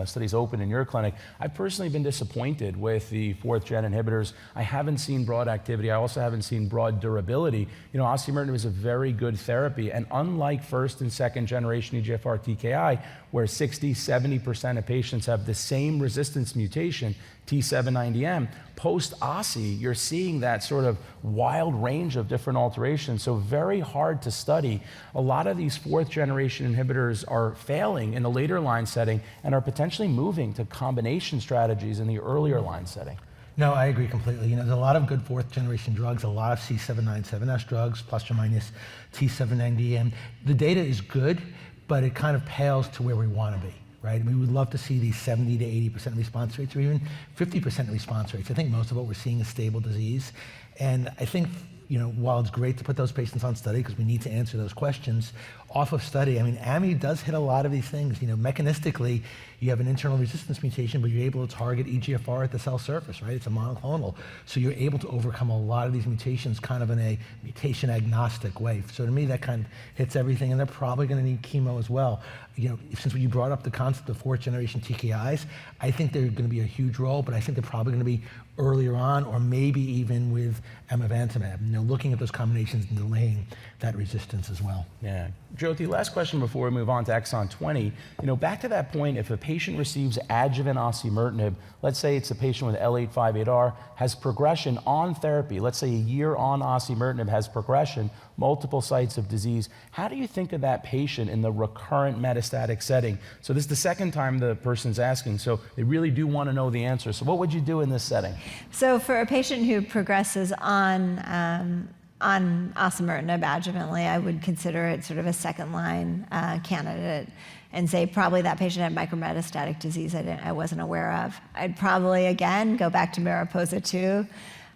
studies open in your clinic. I've personally been disappointed with the 4th gen inhibitors. I haven't seen broad activity. I also haven't seen broad durability. Osimertinib is a very good therapy, and unlike 1st and 2nd generation EGFR TKI, where 60-70% of patients have the same resistance mutation, T790M, post-OSI, you're seeing that sort of wild range of different alterations, so very hard to study. A lot of these 4th generation inhibitors are failing in the later line setting and are potentially moving to combination strategies in the earlier line setting.
No, I agree completely. There's a lot of good 4th generation drugs, a lot of C797S drugs, plus or minus T790M. The data is good, but it kind of pales to where we want to be. Right? We would love to see these 70 to 80% response rates or even 50% response rates. I think most of what we're seeing is stable disease. And I think, while it's great to put those patients on study because we need to answer those questions, off of study, AMI does hit a lot of these things. Mechanistically, you have an internal resistance mutation, but you're able to target EGFR at the cell surface, right? It's a monoclonal. So you're able to overcome a lot of these mutations kind of in a mutation agnostic way. So to me, that kind of hits everything, and they're probably going to need chemo as well. Since you brought up the concept of 4th generation TKIs, I think they're going to be a huge role, but I think they're probably going to be earlier on, or maybe even with amivantamab, looking at those combinations and delaying that resistance as well.
Yeah. Jyoti, last question before we move on to exon 20. Back to that point, if a patient receives adjuvant osimertinib, let's say it's a patient with L858R, has progression on therapy, let's say a year on osimertinib has progression, multiple sites of disease, how do you think of that patient in the recurrent metastatic setting? So this is the second time the person's asking, so they really do want to know the answer. So what would you do in this setting?
So for a patient who progresses on osimertinib adjuvantly, I would consider it sort of a second-line candidate and say probably that patient had micrometastatic disease I wasn't aware of. I'd probably, again, go back to Mariposa 2.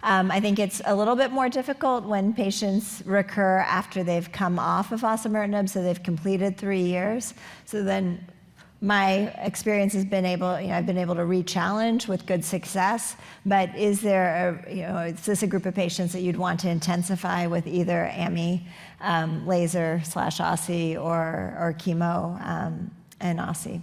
I think it's a little bit more difficult when patients recur after they've come off of osimertinib, so they've completed 3 years. So then my experience has been I've been able to re-challenge with good success, but is this a group of patients that you'd want to intensify with either AMI, laser / OSI, or chemo and OSI?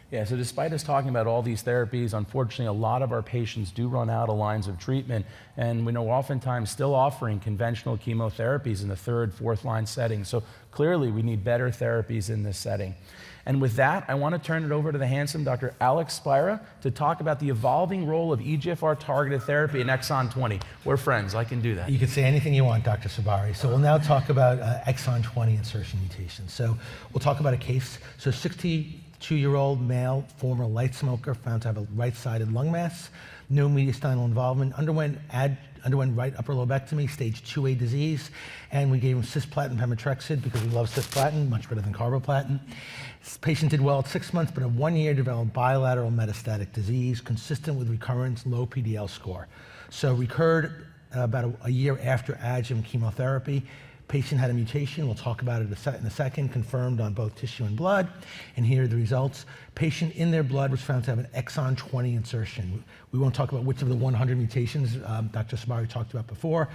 Yeah, so despite us talking about all these therapies, unfortunately, a lot of our patients do run out of lines of treatment, and we know oftentimes still offering conventional chemotherapies in the 3rd, 4th line setting. So clearly, we need better therapies in this setting. And with that, I want to turn it over to the handsome Dr. Alex Spira to talk about the evolving role of EGFR targeted therapy in Exon 20. We're friends, I can do that.
You can say anything you want, Dr. Sabari. So we'll now talk about Exon 20 insertion mutations. So we'll talk about a case. So 62-year-old male, former light smoker, found to have a right-sided lung mass, no mediastinal involvement, underwent right upper lobectomy, stage 2A disease, and we gave him cisplatin pemetrexed because we love cisplatin, much better than carboplatin. This patient did well at 6 months, but at 1 year developed bilateral metastatic disease consistent with recurrence, low PDL score. So recurred about a year after adjuvant chemotherapy. Patient had a mutation, we'll talk about it in a second, confirmed on both tissue and blood. And here are the results. Patient in their blood was found to have an exon 20 insertion. We won't talk about which of the 100 mutations Dr. Sabari talked about before,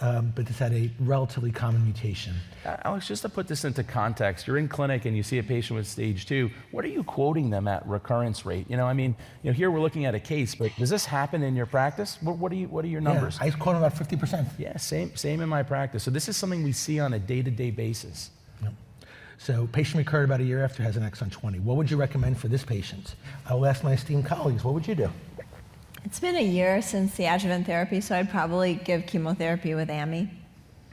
but this had a relatively common mutation.
Alex, just to put this into context, you're in clinic and you see a patient with stage 2. What are you quoting them at recurrence rate? Here we're looking at a case, but does this happen in your practice? What are your numbers?
Yeah, I quote about 50%.
Yeah, same in my practice. So this is something we see on a day-to-day basis.
Yep. So patient recurred about a year after, has an exon 20. What would you recommend for this patient? I will ask my esteemed colleagues, what would you do?
It's been a year since the adjuvant therapy, so I'd probably give chemotherapy with AMI.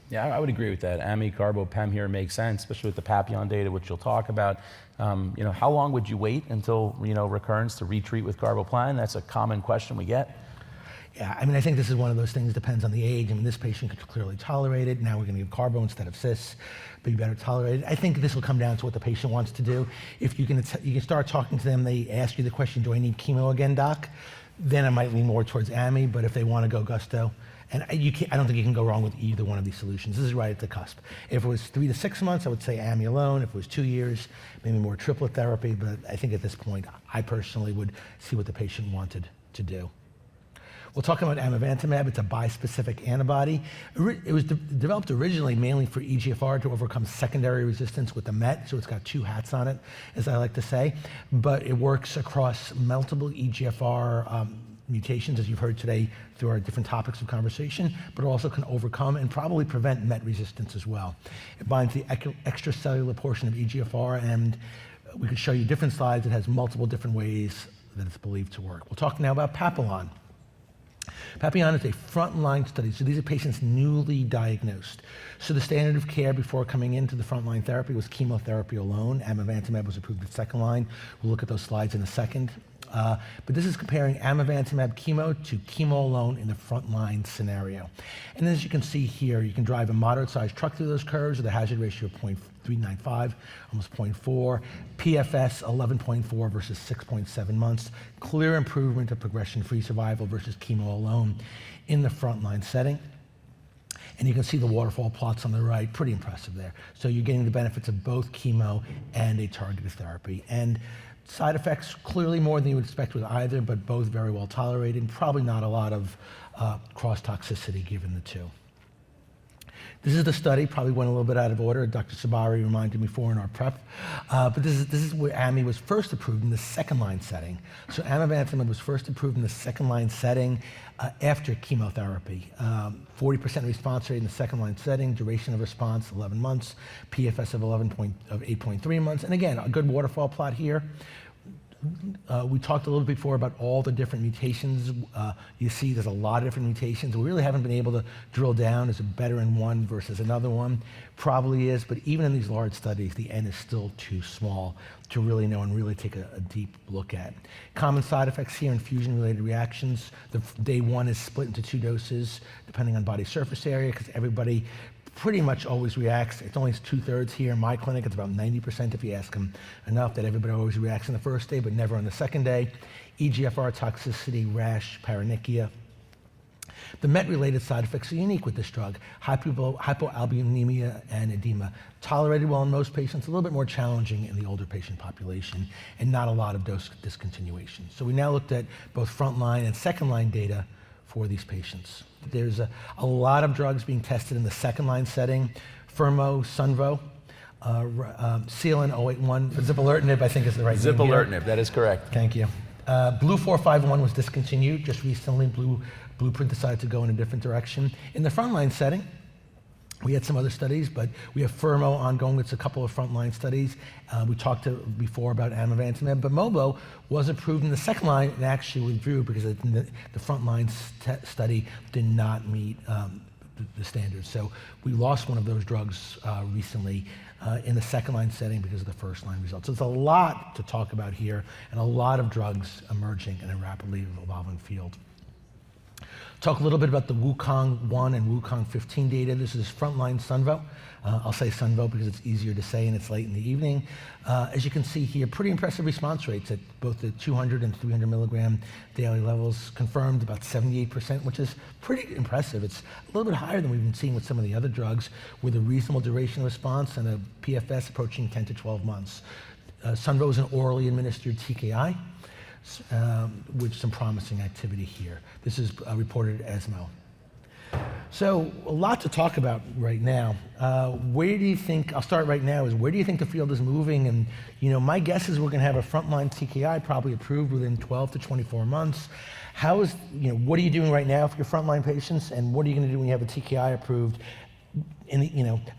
Yeah, I would agree with that. AMI, carbo, PEM here makes sense, especially with the Papillon data, which you'll talk about. How long would you wait until recurrence to retreat with carboplatin? That's a common question we get.
Yeah, I think this is one of those things, depends on the age. This patient could clearly tolerate it. Now we're going to give carbo instead of cis, be better tolerated. I think this will come down to what the patient wants to do. If you can start talking to them, they ask you the question, do I need chemo again, doc? Then I might lean more towards AMI, but if they want to go gusto, and I don't think you can go wrong with either one of these solutions. This is right at the cusp. If it was 3 to 6 months, I would say AMI alone. If it was 2 years, maybe more triplet therapy, but I think at this point, I personally would see what the patient wanted to do. We'll talk about amivantamab. It's a bispecific antibody. It was developed originally mainly for EGFR to overcome secondary resistance with the MET, so it's got 2 hats on it, as I like to say. But it works across multiple EGFR mutations, as you've heard today through our different topics of conversation, but also can overcome and probably prevent MET resistance as well. It binds the extracellular portion of EGFR, and we could show you different slides. It has multiple different ways that it's believed to work. We'll talk now about Papillon. Papillon is a frontline study, so these are patients newly diagnosed. So the standard of care before coming into the frontline therapy was chemotherapy alone. Amivantamab was approved at second line. We'll look at those slides in a second. But this is comparing amivantamab chemo to chemo alone in the frontline scenario. And as you can see here, you can drive a moderate-sized truck through those curves with a hazard ratio of 0.395, almost 0.4, PFS 11.4 versus 6.7 months, clear improvement of progression-free survival versus chemo alone in the frontline setting. And you can see the waterfall plots on the right, pretty impressive there. So you're getting the benefits of both chemo and a targeted therapy. And side effects, clearly more than you would expect with either, but both very well tolerated, and probably not a lot of cross-toxicity given the two. This is the study, probably went a little bit out of order. Dr. Sabari reminded me in our prep. But this is where AMI was first approved in the second-line setting. So amivantamab was first approved in the second-line setting after chemotherapy. 40% response rate in the second-line setting, duration of response 11 months, PFS of 8.3 months. And again, a good waterfall plot here. We talked a little before about all the different mutations. You see there's a lot of different mutations. We really haven't been able to drill down, is it better in one versus another one? Probably is, but even in these large studies, the N is still too small to really know and really take a deep look at. Common side effects here, infusion-related reactions. The day 1 is split into 2 doses, depending on body surface area, because everybody pretty much always reacts. It's only 2/3 here in my clinic. It's about 90% if you ask them enough, that everybody always reacts on the first day, but never on the second day. EGFR toxicity, rash, paronychia. The MET-related side effects are unique with this drug: hypoalbuminemia and edema. Tolerated well in most patients, a little bit more challenging in the older patient population, and not a lot of dose discontinuation. So we now looked at both frontline and second-line data for these patients. There's a lot of drugs being tested in the second-line setting: Firmo, Sunvo, CLN-081, zipalertinib, I think is the right name here.
Zipalertinib, that is correct.
Thank you. Blue 451 was discontinued just recently. Blueprint decided to go in a different direction. In the frontline setting, we had some other studies, but we have Firmo ongoing. It's a couple of frontline studies. We talked before about amivantamab, but Mobo was approved in the second line and actually withdrew because the frontline study did not meet the standards. So we lost one of those drugs recently in the second line setting because of the first line results. So it's a lot to talk about here and a lot of drugs emerging in a rapidly evolving field. Talk a little bit about the Wukong 1 and Wukong 15 data. This is frontline Sunvo. I'll say Sunvo because it's easier to say and it's late in the evening. As you can see here, pretty impressive response rates at both the 200 and 300 milligram daily levels, confirmed about 78%, which is pretty impressive. It's a little bit higher than we've been seeing with some of the other drugs, with a reasonable duration of response and a PFS approaching 10 to 12 months. Sunvo is an orally administered TKI, with some promising activity here. This is reported at ESMO. So a lot to talk about right now. Where do you think, I'll start right now, is where do you think the field is moving? And my guess is we're going to have a frontline TKI probably approved within 12 to 24 months. What are you doing right now for your frontline patients, and what are you going to do when you have a TKI approved?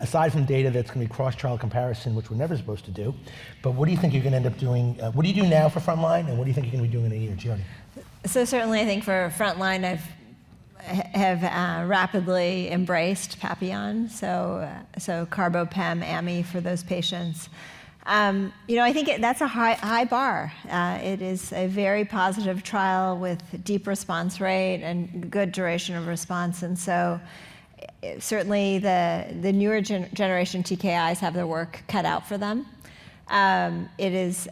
Aside from data that's going to be cross-trial comparison, which we're never supposed to do, but what do you think you're going to end up doing? What do you do now for frontline, and what do you think you're going to be doing in a year, Gianni?
So certainly, I think for frontline, have rapidly embraced Papillon, so Carbo-Pem, AMI for those patients. I think that's a high bar. It is a very positive trial with deep response rate and good duration of response, and so certainly the newer generation TKIs have their work cut out for them. It's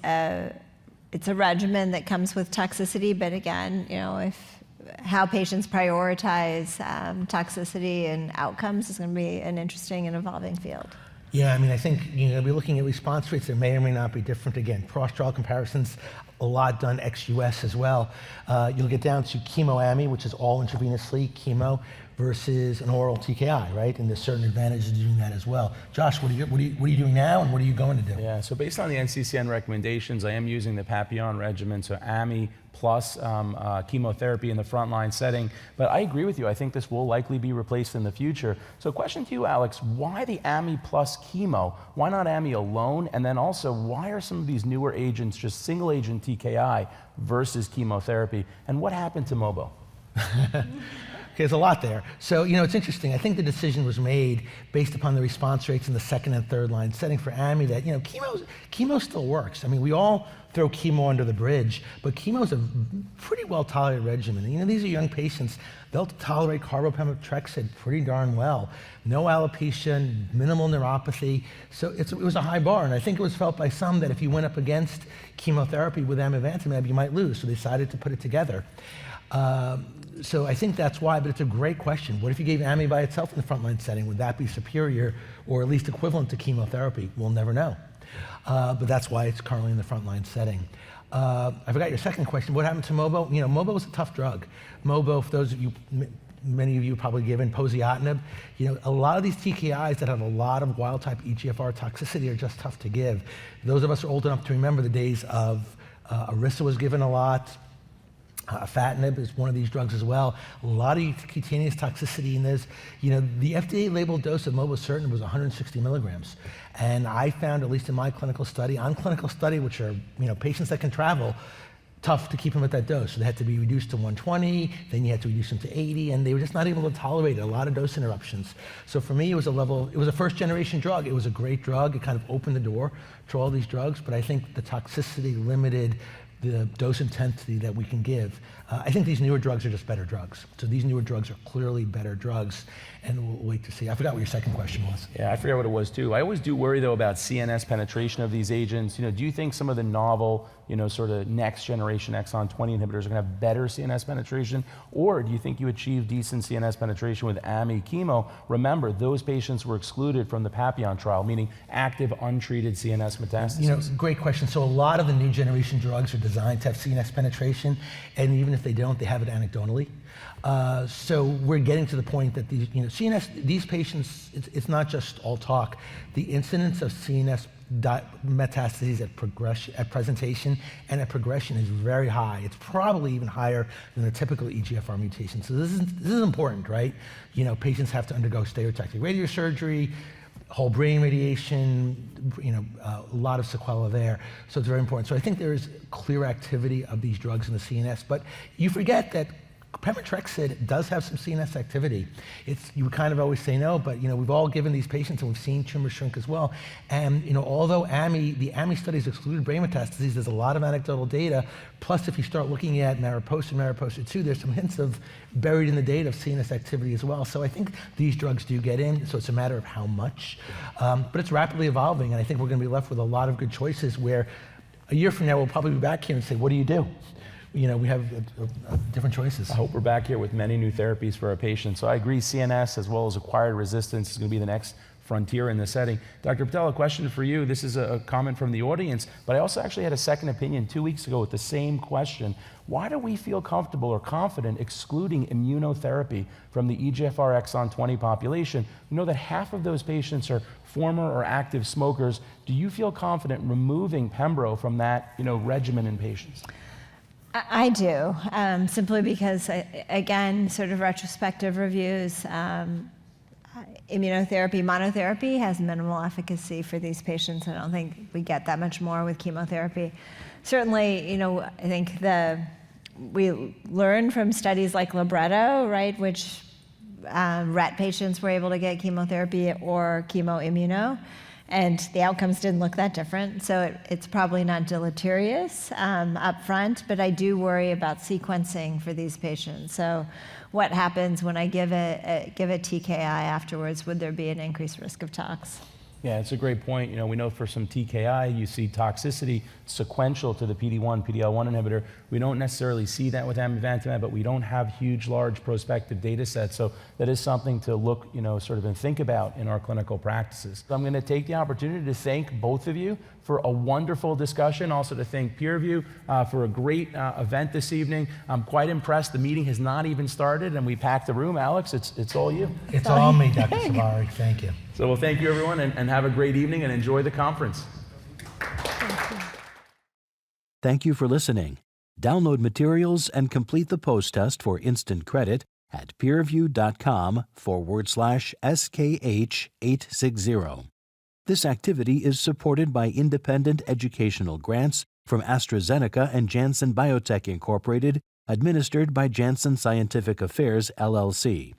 a regimen that comes with toxicity, but again, how patients prioritize toxicity and outcomes is going to be an interesting and evolving field.
Yeah, I think we're looking at response rates that may or may not be different. Again, cross-trial comparisons, a lot done ex-US as well. You'll get down to chemo-AMI, which is all intravenously chemo, versus an oral TKI, right? And there's certain advantages to doing that as well. Josh, what are you doing now, and what are you going to do?
Yeah, so based on the NCCN recommendations, I am using the Papillon regimen, so AMI plus chemotherapy in the frontline setting. But I agree with you. I think this will likely be replaced in the future. So question to you, Alex, why the AMI plus chemo? Why not AMI alone? And then also, why are some of these newer agents just single agent TKI versus chemotherapy? And what happened to Mobo?
Okay, there's a lot there. So, it's interesting. I think the decision was made based upon the response rates in the second and third line setting for AMI that, chemo still works. We all throw chemo under the bridge, but chemo is a pretty well-tolerated regimen. These are young patients. They'll tolerate carbopemetrexed pretty darn well. No alopecia, minimal neuropathy. So it was a high bar, and I think it was felt by some that if you went up against chemotherapy with amivantamab, you might lose, so they decided to put it together. So I think that's why, but it's a great question. What if you gave AMI by itself in the frontline setting? Would that be superior or at least equivalent to chemotherapy? We'll never know. But that's why it's currently in the frontline setting. I forgot your second question. What happened to Mobo? Mobo was a tough drug. Mobo, for those of you, many of you probably given poziotinib. A lot of these TKIs that have a lot of wild-type EGFR toxicity are just tough to give. Those of us who are old enough to remember the days of Arissa was given a lot. Afatinib is one of these drugs as well. A lot of cutaneous toxicity in this. The FDA-labeled dose of mobocertinib was 160 milligrams. And I found, at least in my clinical study, which are patients that can travel, tough to keep them at that dose. So they had to be reduced to 120, then you had to reduce them to 80, and they were just not able to tolerate it, a lot of dose interruptions. So for me, it was a first-generation drug. It was a great drug. It kind of opened the door to all these drugs, but I think the toxicity limited the dose intensity that we can give. I think these newer drugs are just better drugs. So these newer drugs are clearly better drugs, and we'll wait to see. I forgot what your second question was.
Yeah, I forgot what it was too. I always do worry though about CNS penetration of these agents. Do you think some of the novel, sort of next generation exon 20 inhibitors are going to have better CNS penetration, or do you think you achieve decent CNS penetration with AMI chemo? Remember, those patients were excluded from the Papillon trial, meaning active untreated CNS metastases.
Great question. So a lot of the new generation drugs are designed to have CNS penetration, and even if they don't, they have it anecdotally. So we're getting to the point that these, CNS, these patients, it's not just all talk. The incidence of CNS metastases at presentation and at progression is very high. It's probably even higher than the typical EGFR mutation. So this is important, right? Patients have to undergo stereotactic radiosurgery, whole brain radiation, a lot of sequelae there. So it's very important. So I think there is clear activity of these drugs in the CNS, but you forget that pemetrexed does have some CNS activity. You kind of always say no, but we've all given these patients and we've seen tumors shrink as well. And although the AMI studies excluded brain metastases, there's a lot of anecdotal data. Plus, if you start looking at Mariposa and Mariposa 2, there's some hints of buried in the data of CNS activity as well. So I think these drugs do get in. So it's a matter of how much, but it's rapidly evolving, and I think we're going to be left with a lot of good choices. Where a year from now we'll probably be back here and say, what do you do? We have different choices.
I hope we're back here with many new therapies for our patients. So I agree, CNS as well as acquired resistance is going to be the next frontier in this setting. Dr. Patel, a question for you. This is a comment from the audience, but I also actually had a second opinion 2 weeks ago with the same question. Why do we feel comfortable or confident excluding immunotherapy from the EGFR exon 20 population? We know that half of those patients are former or active smokers. Do you feel confident removing pembro from that regimen in patients?
I do, simply because, again, sort of retrospective reviews, immunotherapy, monotherapy has minimal efficacy for these patients. I don't think we get that much more with chemotherapy. Certainly, I think we learned from studies like Libretto, right, which RET patients were able to get chemotherapy or chemoimmuno, and the outcomes didn't look that different. So it's probably not deleterious up front, but I do worry about sequencing for these patients. So what happens when I give a TKI afterwards? Would there be an increased risk of tox?
Yeah, it's a great point. We know for some TKI, you see toxicity sequential to the PD-1, PD-L1 inhibitor. We don't necessarily see that with amivantamab, but we don't have huge, large prospective data sets. So that is something to look, sort of and think about in our clinical practices. So I'm going to take the opportunity to thank both of you for a wonderful discussion. Also to thank PeerView for a great event this evening. I'm quite impressed. The meeting has not even started, and we packed the room. Alex, it's all you.
It's all me, Dr. Savari. Thank you.
So well, thank you, everyone, and have a great evening and enjoy the conference.
Thank you for listening. Download materials and complete the post test for instant credit at peerview.com/SKH860. This activity is supported by independent educational grants from AstraZeneca and Janssen Biotech Incorporated, administered by Janssen Scientific Affairs, LLC.